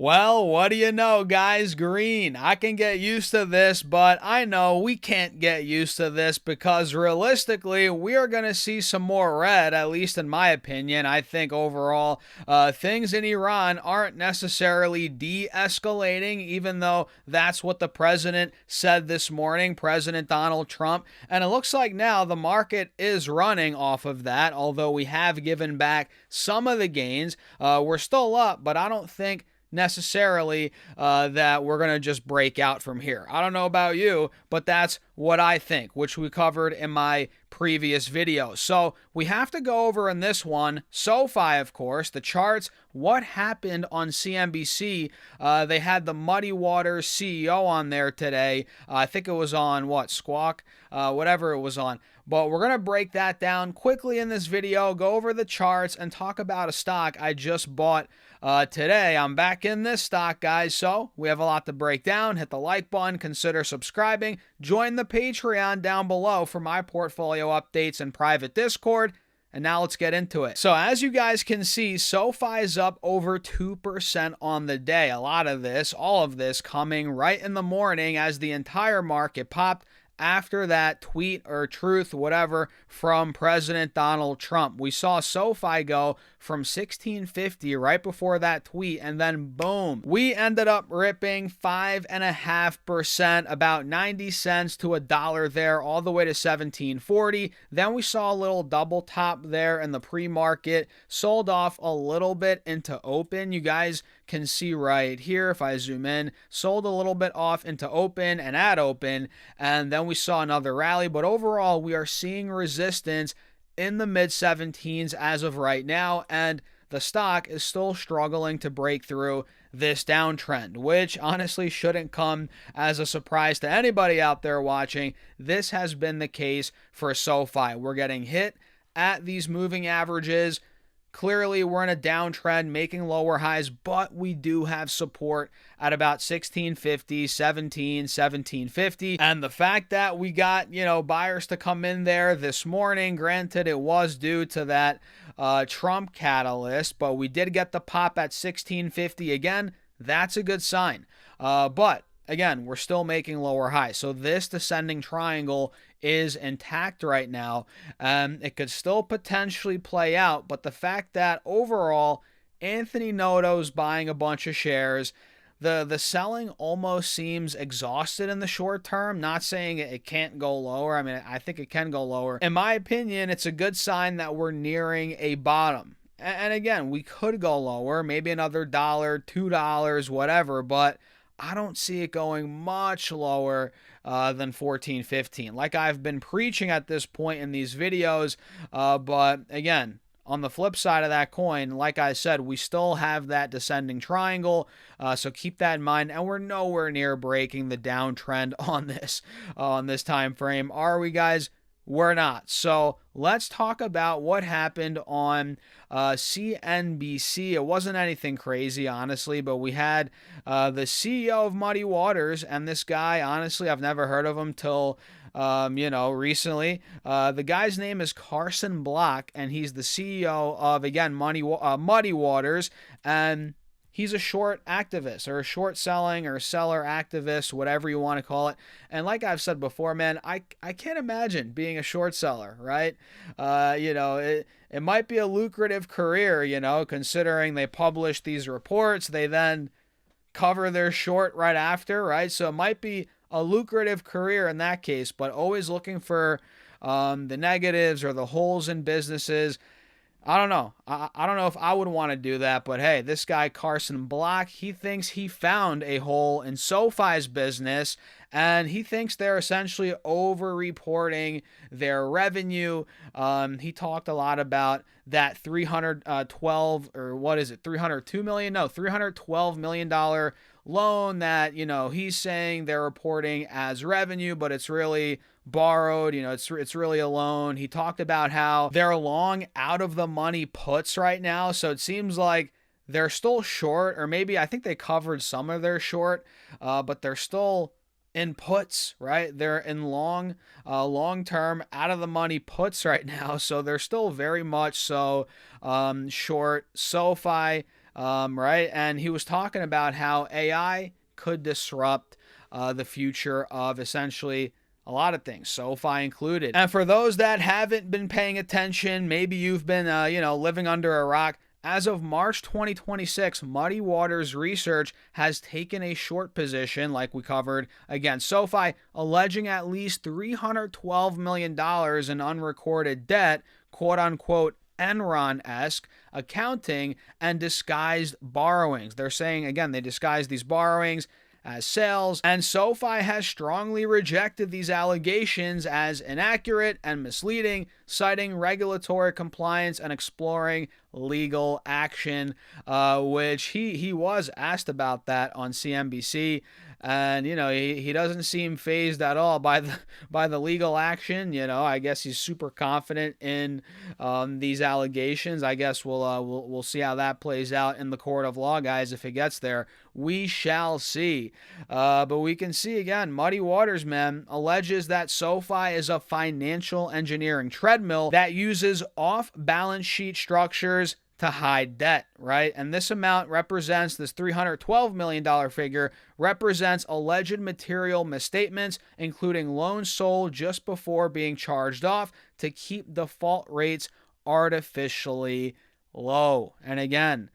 Well, what do you know, guys? Green. I can get used to this, but I know we can't get used to this because realistically, we are going to see some more red, at least in my opinion. I think overall, things in Iran aren't necessarily de-escalating, even though that's what the president said this morning, President Donald Trump. And it looks like now the market is running off of that, although we have given back some of the gains. We're still up, but I don't think necessarily that we're going to just break out from here. I don't know about you, but that's what I think, which we covered in my previous video. So we have to go over in this one, SoFi, of course, the charts, what happened on CNBC. They had the Muddy Waters CEO on there today. I think it was on Squawk, whatever it was on. But we're going to break that down quickly in this video, go over the charts, and talk about a stock I just bought today. I'm back in this stock, guys, so we have a lot to break down. Hit the like button, consider subscribing, join the Patreon down below for my portfolio updates and private Discord. And now let's get into it. So as you guys can see, SoFi is up over 2% on the day. A lot of this, all of this coming right in the morning as the entire market popped after that tweet or truth, whatever, from President Donald Trump. We saw SoFi go from 1650 right before that tweet, and then boom, we ended up ripping 5.5%, about 90 cents to $1 there, all the way to 1740. Then we saw a little double top there in the pre-market, sold off a little bit into open. You guys can see right here, if I zoom in, sold a little bit off into open and at open, and then we saw another rally. But overall, we are seeing resistance in the mid-17s as of right now, and the stock is still struggling to break through this downtrend, which honestly shouldn't come as a surprise to anybody out there watching. This has been the case for SoFi. We're getting hit at these moving averages. Clearly, we're in a downtrend, making lower highs, but we do have support at about 1650, 1750. And the fact that we got, buyers to come in there this morning, granted, it was due to that Trump catalyst, but we did get the pop at 1650 again. That's a good sign. But again, we're still making lower highs. So this descending triangle is intact right now. It could still potentially play out, but the fact that overall Anthony Noto's buying a bunch of shares, the selling almost seems exhausted in the short term. Not saying it can't go lower. I mean, I think it can go lower. In my opinion, it's a good sign that we're nearing a bottom. And again, we could go lower, maybe another $1, $2, whatever, but I don't see it going much lower than 14, 15, like I've been preaching at this point in these videos. But again, on the flip side of that coin, like I said, we still have that descending triangle. So keep that in mind. And we're nowhere near breaking the downtrend on this time frame. Are we, guys? We're not. So let's talk about what happened on CNBC. It wasn't anything crazy, honestly, but we had the CEO of Muddy Waters, and this guy, honestly, I've never heard of him till recently. The guy's name is Carson Block, and he's the CEO of, again, Muddy Waters, and he's a short activist, or a short selling or seller activist, whatever you want to call it. And like I've said before, man, I can't imagine being a short seller, right? It might be a lucrative career, considering they publish these reports, they then cover their short right after, right? So it might be a lucrative career in that case, but always looking for the negatives or the holes in businesses. I don't know. I don't know if I would want to do that, but hey, this guy Carson Block, he thinks he found a hole in SoFi's business, and he thinks they're essentially over-reporting their revenue. He talked a lot about that $312 million loan that, he's saying they're reporting as revenue, but it's really borrowed, it's really a loan. He talked about how they're long out of the money puts right now, so it seems like they're still short, or maybe I think they covered some of their short, but they're still in puts, right? They're in long-term out of the money puts right now, so they're still very much so short SoFi. right? And he was talking about how AI could disrupt the future of essentially a lot of things, SoFi included. And for those that haven't been paying attention, maybe you've been, living under a rock. As of March 2026, Muddy Waters Research has taken a short position, like we covered, against SoFi, alleging at least $312 million in unrecorded debt, quote-unquote, Enron-esque accounting and disguised borrowings. They're saying, again, they disguise these borrowings as sales, and SoFi has strongly rejected these allegations as inaccurate and misleading, citing regulatory compliance and exploring legal action, which he was asked about that on CNBC. And he doesn't seem fazed at all by the legal action. I guess he's super confident in these allegations. I guess we'll see how that plays out in the court of law, guys. If it gets there, we shall see. But we can see again, Muddy Waters, man, alleges that SoFi is a financial engineering treadmill that uses off-balance sheet structures to hide debt, right? And this amount represents, this $312 million figure represents alleged material misstatements, including loans sold just before being charged off to keep default rates artificially low. And again,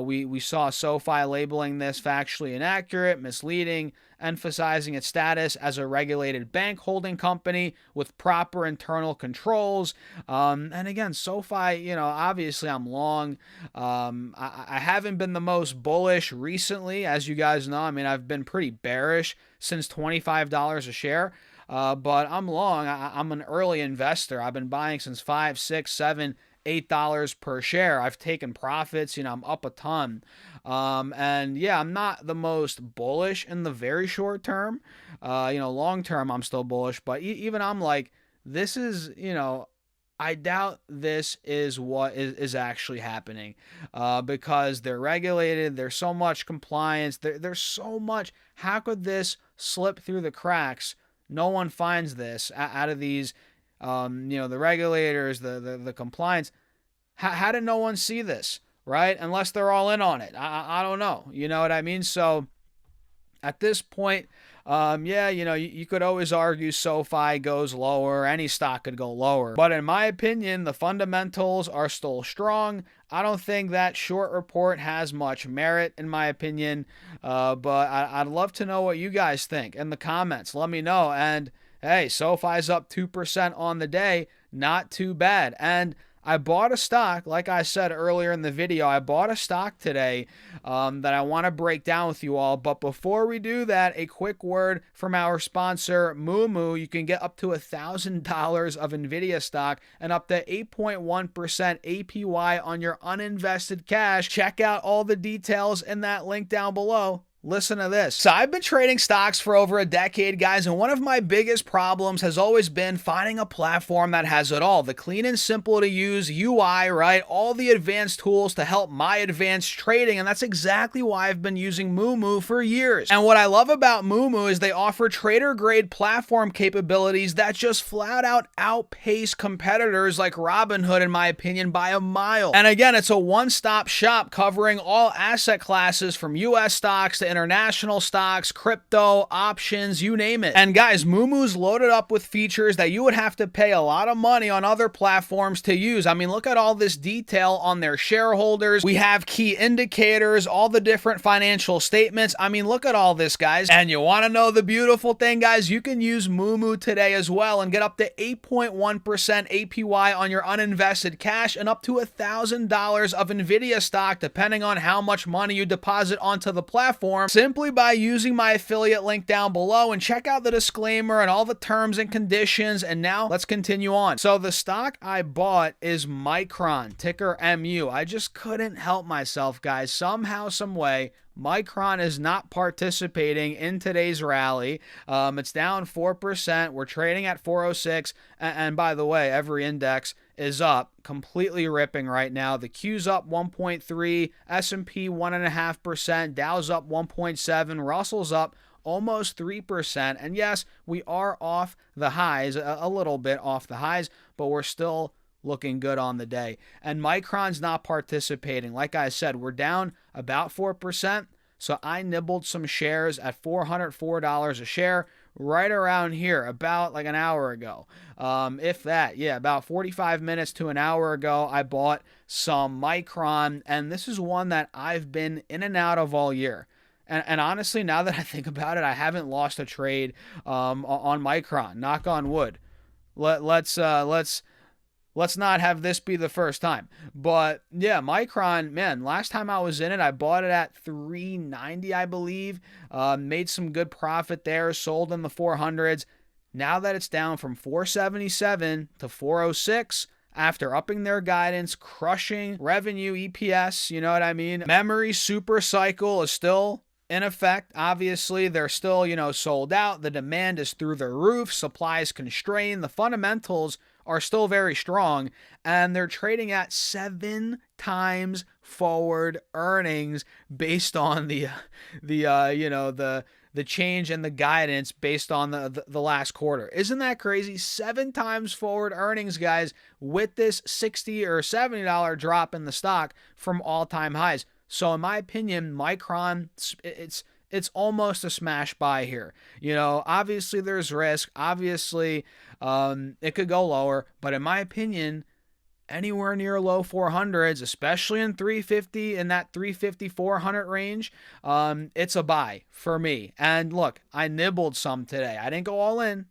we saw SoFi labeling this factually inaccurate, misleading, emphasizing its status as a regulated bank holding company with proper internal controls. And again, SoFi, obviously I'm long. I haven't been the most bullish recently, as you guys know. I mean, I've been pretty bearish since $25 a share. But I'm long. I'm an early investor. I've been buying since $5, $6, $7, $8 per share. I've taken profits. I'm up a ton. And yeah, I'm not the most bullish in the very short term. Long term, I'm still bullish. But even I'm like, this is, I doubt this is what is actually happening, because they're regulated. There's so much compliance. There's so much. How could this slip through the cracks? No one finds this out of these, the regulators, the compliance. How did no one see this, right? Unless they're all in on it. I don't know. You know what I mean? So at this point, you could always argue SoFi goes lower. Any stock could go lower. But in my opinion, the fundamentals are still strong. I don't think that short report has much merit, in my opinion. But I'd love to know what you guys think in the comments. Let me know. And hey, SoFi's up 2% on the day. Not too bad. And I bought a stock, like I said earlier in the video, I bought a stock today that I want to break down with you all. But before we do that, a quick word from our sponsor, Moomoo. You can get up to $1,000 of NVIDIA stock and up to 8.1% APY on your uninvested cash. Check out all the details in that link down below. Listen to this. So I've been trading stocks for over a decade, guys, and one of my biggest problems has always been finding a platform that has it all. The clean and simple to use UI, right? All the advanced tools to help my advanced trading, and that's exactly why I've been using Moomoo for years. And what I love about Moomoo is they offer trader-grade platform capabilities that just flat out outpace competitors like Robinhood, in my opinion, by a mile. And again, it's a one-stop shop covering all asset classes from US stocks to international stocks, crypto, options, you name it. And guys, Moomoo's loaded up with features that you would have to pay a lot of money on other platforms to use. I mean, look at all this detail on their shareholders. We have key indicators, all the different financial statements. I mean, look at all this, guys. And you want to know the beautiful thing, guys? You can use Moomoo today as well and get up to 8.1% APY on your uninvested cash and up to $1,000 of NVIDIA stock, depending on how much money you deposit onto the platform, simply by using my affiliate link down below. And check out the disclaimer and all the terms and conditions. And now let's continue on. So the stock I bought is Micron, ticker MU. I just couldn't help myself, guys. Somehow, some way, Micron is not participating in today's rally. It's down 4%. We're trading at 406. And by the way, every index is up, completely ripping right now. The Q's up 1.3, S&P 1.5%, Dow's up 1.7, Russell's up almost 3%. And yes, we are off the highs, a little bit off the highs, but we're still looking good on the day. And Micron's not participating. Like I said, we're down about 4%. So I nibbled some shares at $404 a share right around here, about like an hour ago. If that, yeah, about 45 minutes to an hour ago, I bought some Micron, and this is one that I've been in and out of all year. And honestly, now that I think about it, I haven't lost a trade on Micron. Knock on wood. Let's not have this be the first time. But yeah, Micron, man, last time I was in it, I bought it at $390, I believe. Made some good profit there, sold in the 400s. Now that it's down from $477 to $406, after upping their guidance, crushing revenue, EPS, you know what I mean? Memory super cycle is still in effect. Obviously, they're still, sold out. The demand is through the roof. Supply is constrained. The fundamentals are still very strong, and they're trading at 7 times forward earnings based on the change in the guidance based on the last quarter. Isn't that crazy? 7 times forward earnings, guys, with this $60 or $70 drop in the stock from all-time highs. So in my opinion, Micron, it's almost a smash buy here. Obviously there's risk. Obviously, it could go lower. But in my opinion, anywhere near low 400s, especially in 350, in that 350, 400 range, it's a buy for me. And look, I nibbled some today. I didn't go all in.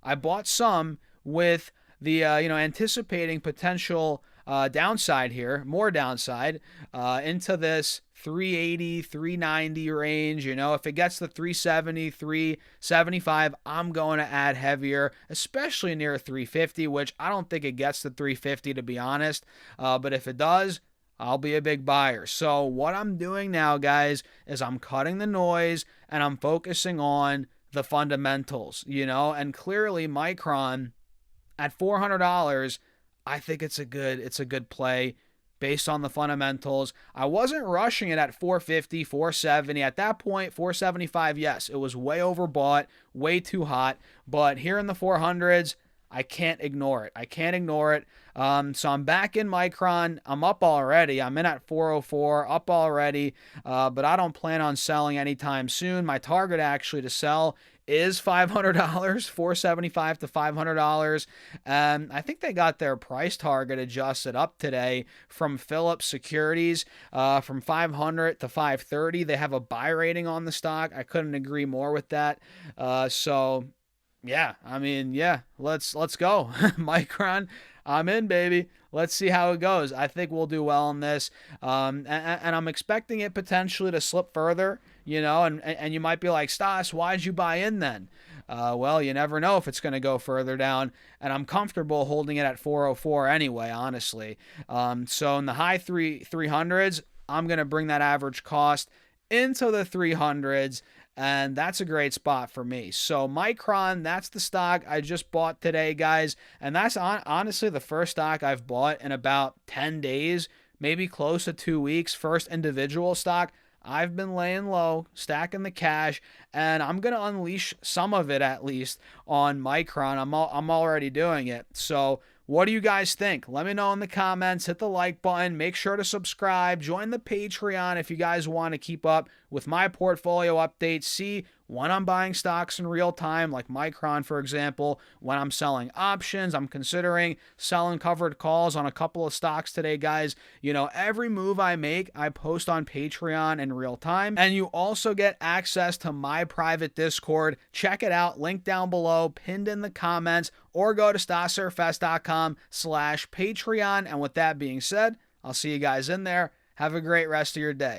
I bought some with the, anticipating potential downside here, more downside, into this 380, 390 range. If it gets to 370, 375, I'm going to add heavier, especially near 350, which I don't think it gets to 350 to be honest. But if it does, I'll be a big buyer. So what I'm doing now, guys, is I'm cutting the noise and I'm focusing on the fundamentals, and clearly Micron at $400, I think it's a good play based on the fundamentals. I wasn't rushing it at 450, 470. At that point, 475, yes, it was way overbought, way too hot. But here in the 400s, I can't ignore it. So I'm back in Micron. I'm up already. I'm in at 404, up already. But I don't plan on selling anytime soon. My target actually to sell is $500, $475 to $500. I think they got their price target adjusted up today from Phillips Securities, from 500 to 530. They have a buy rating on the stock. I couldn't agree more with that. Yeah, let's go. Micron, I'm in, baby. Let's see how it goes. I think we'll do well in this. And I'm expecting it potentially to slip further, and you might be like, Stas, why'd you buy in then? Well, you never know if it's going to go further down, and I'm comfortable holding it at 404 anyway, honestly. So in the high 300s, I'm going to bring that average cost into the 300s, and that's a great spot for me. So Micron, that's the stock I just bought today, guys. And that's honestly the first stock I've bought in about 10 days, maybe close to 2 weeks. First individual stock. I've been laying low, stacking the cash, and I'm going to unleash some of it at least on Micron. I'm already doing it. So what do you guys think? Let me know in the comments. Hit the like button. Make sure to subscribe. Join the Patreon if you guys want to keep up with my portfolio updates. See when I'm buying stocks in real time, like Micron, for example. When I'm selling options, I'm considering selling covered calls on a couple of stocks today, guys. Every move I make, I post on Patreon in real time. And you also get access to my private Discord. Check it out. Link down below, pinned in the comments, or go to stassurfest.com/Patreon. And with that being said, I'll see you guys in there. Have a great rest of your day.